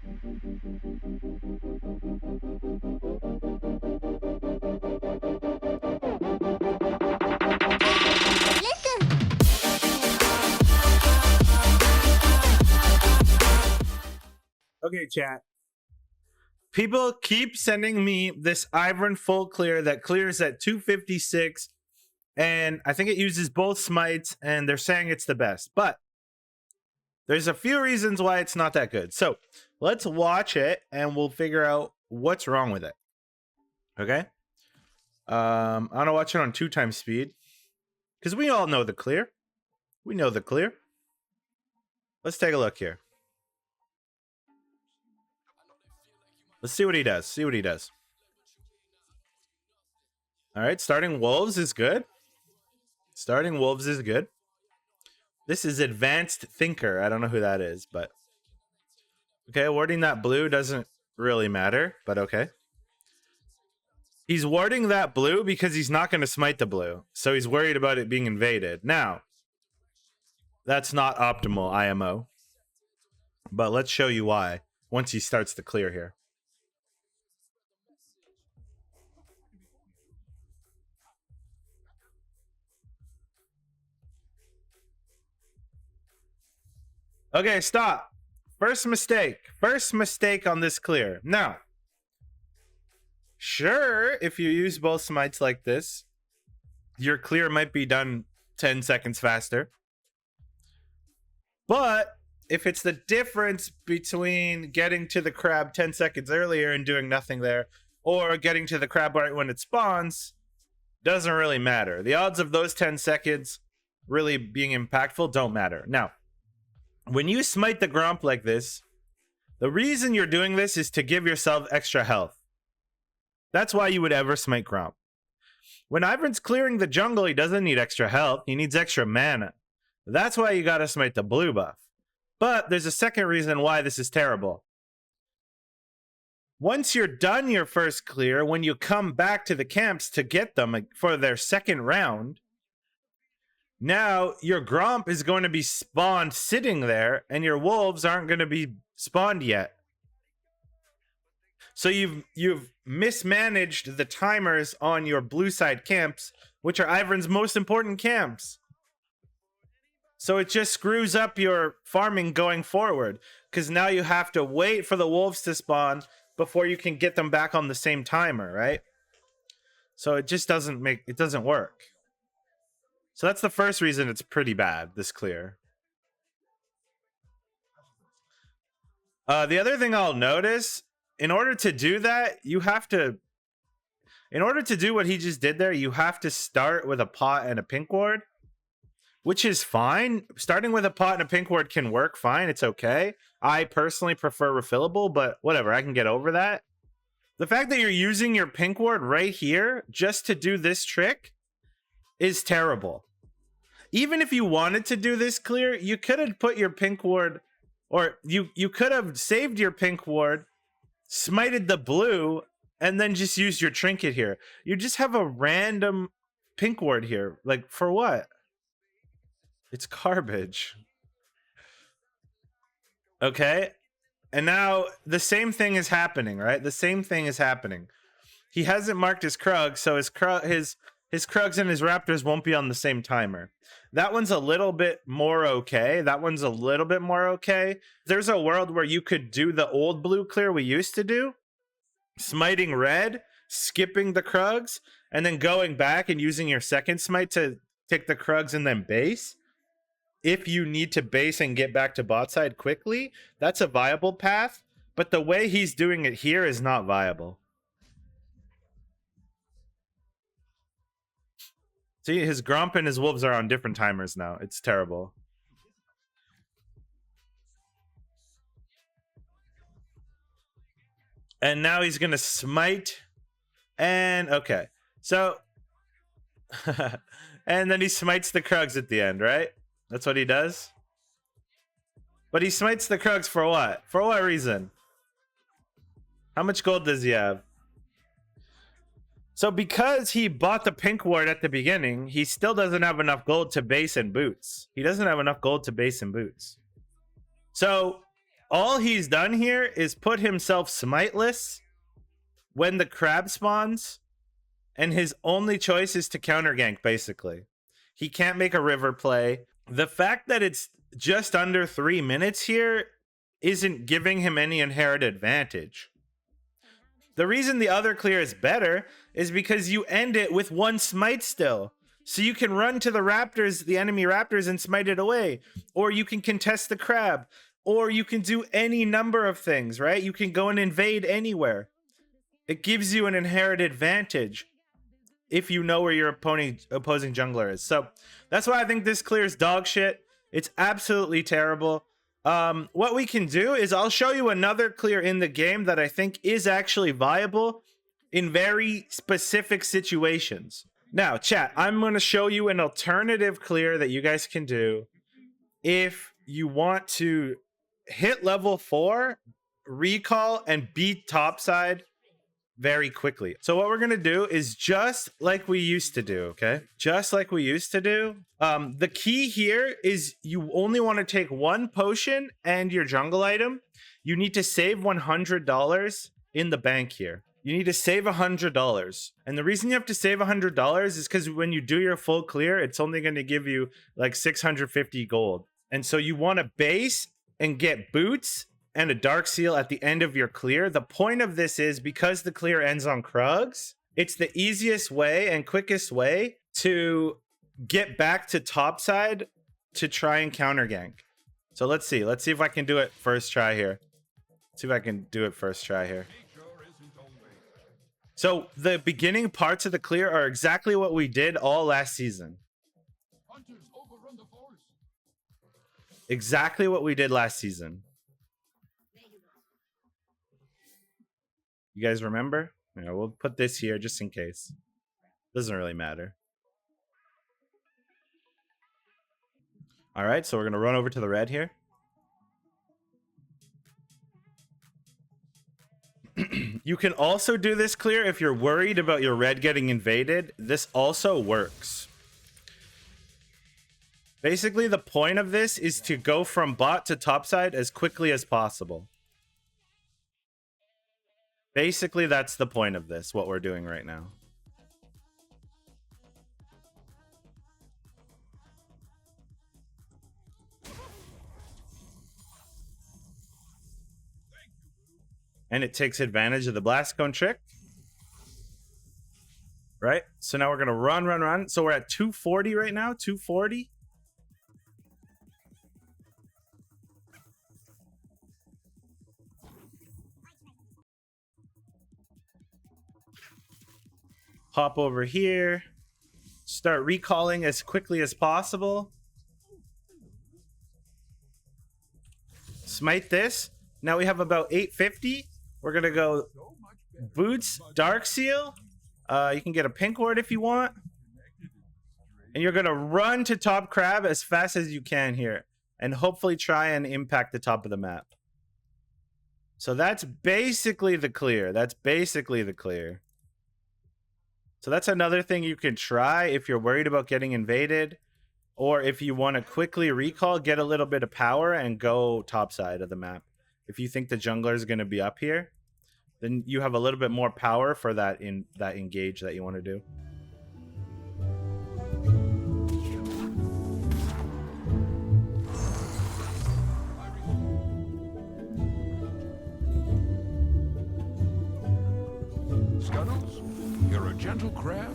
Okay, chat. People keep sending me this Ivern full clear that clears at 256, and I think it uses both smites, and they're saying it's the best. But there's a few reasons why it's not that good. So let's watch it, and we'll figure out what's wrong with it. Okay? I'm gonna watch it on 2x speed, because we all know the clear. We know the clear. Let's take a look here. Let's see what he does. See what he does. All right, starting wolves is good. Starting wolves is good. This is advanced thinker. I don't know who that is, but okay, warding that blue doesn't really matter, but okay. He's warding that blue because he's not going to smite the blue, so he's worried about it being invaded. Now, that's not optimal IMO, but let's show you why once he starts to clear here. Okay, stop. First mistake. First mistake on this clear. Now, sure, if you use both smites like this, your clear might be done 10 seconds faster. But if it's the difference between getting to the crab 10 seconds earlier and doing nothing there, or getting to the crab right when it spawns, doesn't really matter. The odds of those 10 seconds really being impactful don't matter. Now, when you smite the Gromp like this, the reason you're doing this is to give yourself extra health. That's why you would ever smite Gromp. When Ivern's clearing the jungle, he doesn't need extra health. He needs extra mana. That's why you gotta smite the blue buff. But there's a second reason why this is terrible. Once you're done your first clear, when you come back to the camps to get them for their second round, now your Gromp is going to be spawned sitting there, and your wolves aren't going to be spawned yet. So you've mismanaged the timers on your blue side camps, which are Ivern's most important camps. So it just screws up your farming going forward, because now you have to wait for the wolves to spawn before you can get them back on the same timer, right? So it just doesn't work. So that's the first reason it's pretty bad, this clear. The other thing I'll notice, in order to do that, in order to do what he just did there, you have to start with a pot and a pink ward, which is fine. Starting with a pot and a pink ward can work fine. It's okay. I personally prefer refillable, but whatever, I can get over that. The fact that you're using your pink ward right here just to do this trick is terrible. Even if you wanted to do this clear, you could have put your pink ward, or you could have saved your pink ward, smited the blue, and then just used your trinket here. You just have a random pink ward here. Like, for what? It's garbage. Okay? And now the same thing is happening, right? The same thing is happening. He hasn't marked his Krug, so his Krugs and his Raptors won't be on the same timer. That one's a little bit more okay. There's a world where you could do the old blue clear we used to do, smiting red, skipping the Krugs, and then going back and using your second smite to take the Krugs and then base. If you need to base and get back to bot side quickly, that's a viable path. But the way he's doing it here is not viable. See, his Gromp and his wolves are on different timers now. It's terrible. And now he's going to smite. And, okay. So, and then he smites the Krugs at the end, right? That's what he does? But he smites the Krugs for what? For what reason? How much gold does he have? So because he bought the pink ward at the beginning, he still doesn't have enough gold to base and boots. So All he's done here is put himself smiteless when the crab spawns, and his only choice is to counter gank, basically. He can't make a river play. The fact that it's just under 3 minutes here isn't giving him any inherent advantage. The reason the other clear is better is because you end it with 1 smite still. So you can run to the raptors, the enemy raptors, and smite it away. Or you can contest the crab. Or you can do any number of things, right? You can go and invade anywhere. It gives you an inherent advantage if you know where your opposing jungler is. So that's why I think this clear is dog shit. It's absolutely terrible. What we can do is I'll show you another clear in the game that I think is actually viable in very specific situations. Now, chat, I'm going to show you an alternative clear that you guys can do if you want to hit level 4, recall, and beat topside very quickly. So what we're going to do is just like we used to do, okay? Just like we used to do. The key here is you only want to take 1 potion and your jungle item. You need to save $100 in the bank here. You need to save $100. And the reason you have to save $100 is because when you do your full clear, it's only going to give you like 650 gold. And so you want to base and get boots and a dark seal at the end of your clear. The point of this is because the clear ends on Krugs, it's the easiest way and quickest way to get back to topside to try and counter gank. So let's see if I can do it first try here. So the beginning parts of the clear are exactly what we did all last season. Exactly what we did last season. You guys remember? Yeah, we'll put this here just in case. Doesn't really matter. All right, so we're going to run over to the red here. You can also do this clear if you're worried about your red getting invaded. This also works. Basically, the point of this is to go from bot to topside as quickly as possible. Basically, that's the point of this, what we're doing right now. And it takes advantage of the blast cone trick. Right? So now we're going to run. So we're at 240 right now, 240. Hop over here. Start recalling as quickly as possible. Smite this. Now we have about 850. We're going to go boots, dark seal. You can get a pink ward if you want. And you're going to run to top crab as fast as you can here. And hopefully try and impact the top of the map. So that's basically the clear. So that's another thing you can try if you're worried about getting invaded. Or if you want to quickly recall, get a little bit of power and go topside of the map. If you think the jungler is going to be up here, then you have a little bit more power for that engage that you want to do. Scuttles, you're a gentle crab.